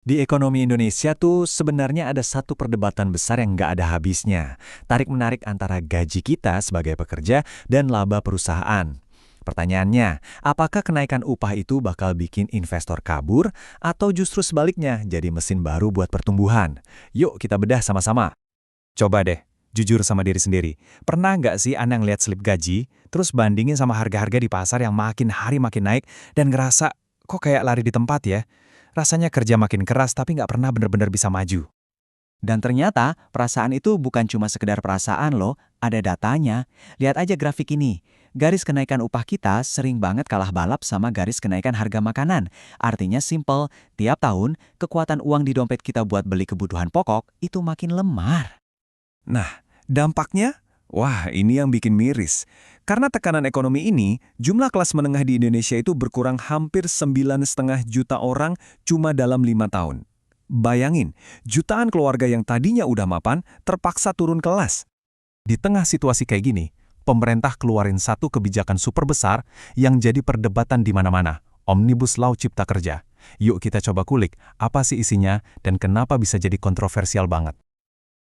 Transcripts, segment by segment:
Di ekonomi Indonesia tuh sebenarnya ada satu perdebatan besar yang nggak ada habisnya. Tarik-menarik antara gaji kita sebagai pekerja dan laba perusahaan. Pertanyaannya, apakah kenaikan upah itu bakal bikin investor kabur atau justru sebaliknya jadi mesin baru buat pertumbuhan? Yuk kita bedah sama-sama. Coba deh, jujur sama diri sendiri. Pernah nggak sih Anda ngeliat slip gaji, terus bandingin sama harga-harga di pasar yang makin hari makin naik, dan ngerasa, kok kayak lari di tempat ya? Rasanya kerja makin keras tapi nggak pernah bener-bener bisa maju. Dan ternyata perasaan itu bukan cuma sekedar perasaan loh, ada datanya. Lihat aja grafik ini. Garis kenaikan upah kita sering banget kalah balap sama garis kenaikan harga makanan. Artinya simple, tiap tahun kekuatan uang di dompet kita buat beli kebutuhan pokok itu makin lemah. Nah, dampaknya? Wah, ini yang bikin miris. Karena tekanan ekonomi ini, jumlah kelas menengah di Indonesia itu berkurang hampir 9,5 juta orang cuma dalam 5 tahun. Bayangin, jutaan keluarga yang tadinya udah mapan terpaksa turun kelas. Di tengah situasi kayak gini, pemerintah keluarin satu kebijakan super besar yang jadi perdebatan di mana-mana, Omnibus Law Cipta Kerja. Yuk kita coba kulik, apa sih isinya dan kenapa bisa jadi kontroversial banget.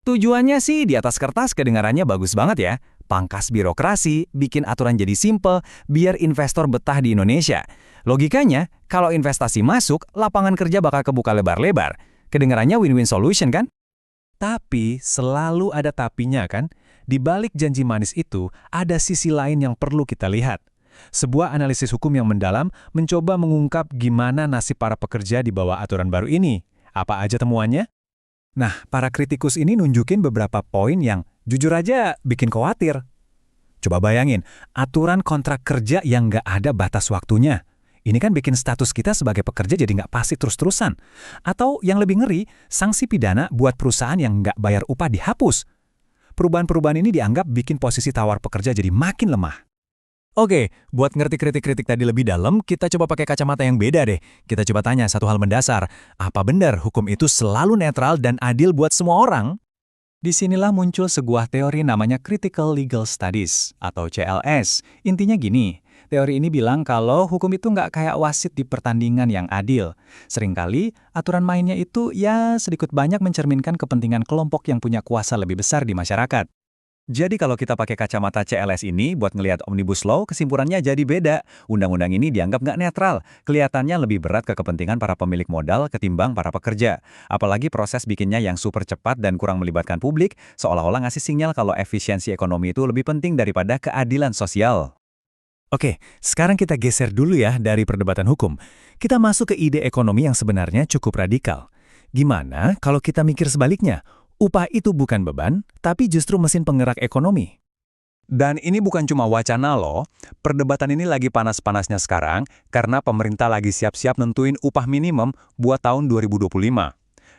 Tujuannya sih di atas kertas kedengarannya bagus banget ya. Pangkas birokrasi, bikin aturan jadi simple, biar investor betah di Indonesia. Logikanya, kalau investasi masuk, lapangan kerja bakal kebuka lebar-lebar. Kedengarannya win-win solution kan? Tapi selalu ada tapinya kan? Di balik janji manis itu, ada sisi lain yang perlu kita lihat. Sebuah analisis hukum yang mendalam mencoba mengungkap gimana nasib para pekerja di bawah aturan baru ini. Apa aja temuannya? Nah, para kritikus ini nunjukin beberapa poin yang jujur aja bikin khawatir. Coba bayangin, aturan kontrak kerja yang nggak ada batas waktunya. Ini kan bikin status kita sebagai pekerja jadi nggak pasti terus-terusan. Atau yang lebih ngeri, sanksi pidana buat perusahaan yang nggak bayar upah dihapus. Perubahan-perubahan ini dianggap bikin posisi tawar pekerja jadi makin lemah. Oke, buat ngerti kritik-kritik tadi lebih dalam, kita coba pakai kacamata yang beda deh. Kita coba tanya satu hal mendasar, apa benar hukum itu selalu netral dan adil buat semua orang? Disinilah muncul sebuah teori namanya Critical Legal Studies, atau CLS. Intinya gini, teori ini bilang kalau hukum itu nggak kayak wasit di pertandingan yang adil. Seringkali, aturan mainnya itu ya sedikit banyak mencerminkan kepentingan kelompok yang punya kuasa lebih besar di masyarakat. Jadi kalau kita pakai kacamata CLS ini buat ngelihat Omnibus Law, kesimpulannya jadi beda. Undang-undang ini dianggap nggak netral. Kelihatannya lebih berat ke kepentingan para pemilik modal ketimbang para pekerja. Apalagi proses bikinnya yang super cepat dan kurang melibatkan publik, seolah-olah ngasih sinyal kalau efisiensi ekonomi itu lebih penting daripada keadilan sosial. Oke, sekarang kita geser dulu ya dari perdebatan hukum. Kita masuk ke ide ekonomi yang sebenarnya cukup radikal. Gimana kalau kita mikir sebaliknya? Upah itu bukan beban, tapi justru mesin penggerak ekonomi. Dan ini bukan cuma wacana loh, perdebatan ini lagi panas-panasnya sekarang karena pemerintah lagi siap-siap nentuin upah minimum buat tahun 2025.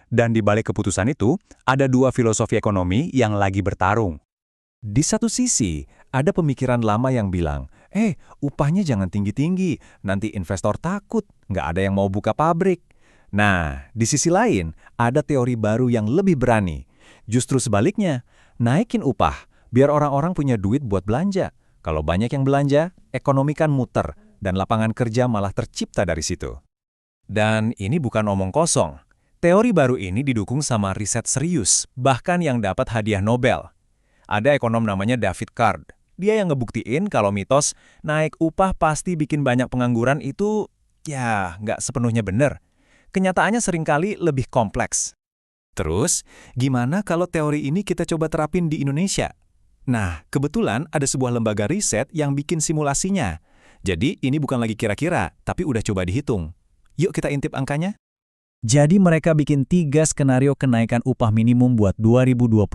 Dan di balik keputusan itu, ada dua filosofi ekonomi yang lagi bertarung. Di satu sisi, ada pemikiran lama yang bilang, upahnya jangan tinggi-tinggi, nanti investor takut, nggak ada yang mau buka pabrik. Nah, di sisi lain, ada teori baru yang lebih berani. Justru sebaliknya, naikin upah, biar orang-orang punya duit buat belanja. Kalau banyak yang belanja, ekonomi kan muter, dan lapangan kerja malah tercipta dari situ. Dan ini bukan omong kosong. Teori baru ini didukung sama riset serius, bahkan yang dapat hadiah Nobel. Ada ekonom namanya David Card. Dia yang ngebuktiin kalau mitos naik upah pasti bikin banyak pengangguran itu, ya nggak sepenuhnya benar. Kenyataannya seringkali lebih kompleks. Terus, gimana kalau teori ini kita coba terapin di Indonesia? Nah, kebetulan ada sebuah lembaga riset yang bikin simulasinya. Jadi, ini bukan lagi kira-kira, tapi udah coba dihitung. Yuk kita intip angkanya. Jadi mereka bikin 3 skenario kenaikan upah minimum buat 2025.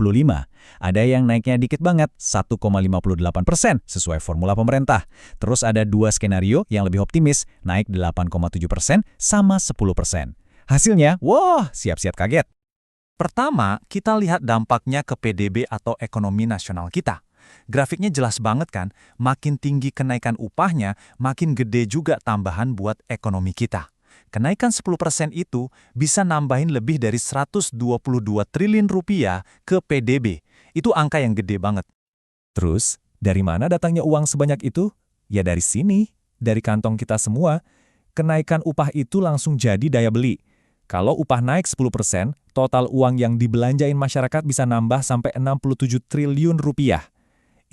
Ada yang naiknya dikit banget, 1,58% sesuai formula pemerintah. Terus ada 2 skenario yang lebih optimis, naik 8,7% sama 10%. Hasilnya, wah, siap-siap kaget. Pertama, kita lihat dampaknya ke PDB atau ekonomi nasional kita. Grafiknya jelas banget kan, makin tinggi kenaikan upahnya, makin gede juga tambahan buat ekonomi kita. Kenaikan 10% itu bisa nambahin lebih dari 122 triliun rupiah ke PDB. Itu angka yang gede banget. Terus, dari mana datangnya uang sebanyak itu? Ya dari sini, dari kantong kita semua. Kenaikan upah itu langsung jadi daya beli. Kalau upah naik 10%, total uang yang dibelanjain masyarakat bisa nambah sampai 67 triliun rupiah.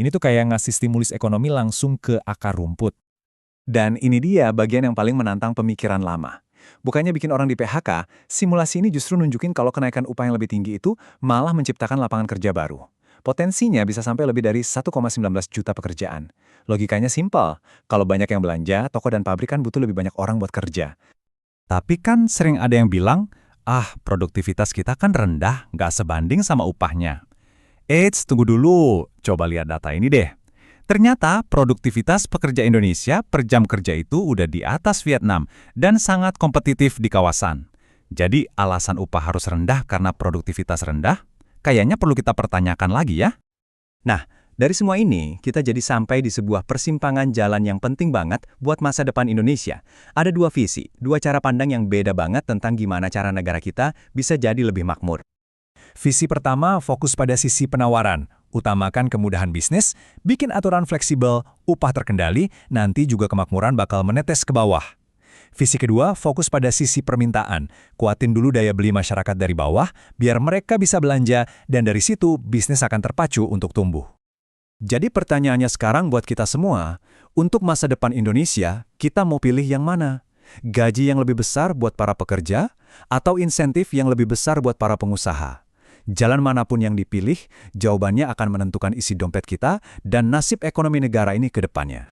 Ini tuh kayak ngasih stimulus ekonomi langsung ke akar rumput. Dan ini dia bagian yang paling menantang pemikiran lama. Bukannya bikin orang di PHK, simulasi ini justru nunjukin kalau kenaikan upah yang lebih tinggi itu malah menciptakan lapangan kerja baru. Potensinya bisa sampai lebih dari 1,19 juta pekerjaan. Logikanya simpel, kalau banyak yang belanja, toko dan pabrik kan butuh lebih banyak orang buat kerja. Tapi kan sering ada yang bilang, produktivitas kita kan rendah, nggak sebanding sama upahnya. Eits, tunggu dulu, coba lihat data ini deh. Ternyata produktivitas pekerja Indonesia per jam kerja itu udah di atas Vietnam dan sangat kompetitif di kawasan. Jadi alasan upah harus rendah karena produktivitas rendah? Kayaknya perlu kita pertanyakan lagi ya. Nah, dari semua ini, kita jadi sampai di sebuah persimpangan jalan yang penting banget buat masa depan Indonesia. Ada dua visi, dua cara pandang yang beda banget tentang gimana cara negara kita bisa jadi lebih makmur. Visi pertama fokus pada sisi penawaran, utamakan kemudahan bisnis, bikin aturan fleksibel, upah terkendali, nanti juga kemakmuran bakal menetes ke bawah. Visi kedua fokus pada sisi permintaan, kuatin dulu daya beli masyarakat dari bawah, biar mereka bisa belanja, dan dari situ bisnis akan terpacu untuk tumbuh. Jadi pertanyaannya sekarang buat kita semua, untuk masa depan Indonesia, kita mau pilih yang mana? Gaji yang lebih besar buat para pekerja, atau insentif yang lebih besar buat para pengusaha? Jalan manapun yang dipilih, jawabannya akan menentukan isi dompet kita dan nasib ekonomi negara ini ke depannya.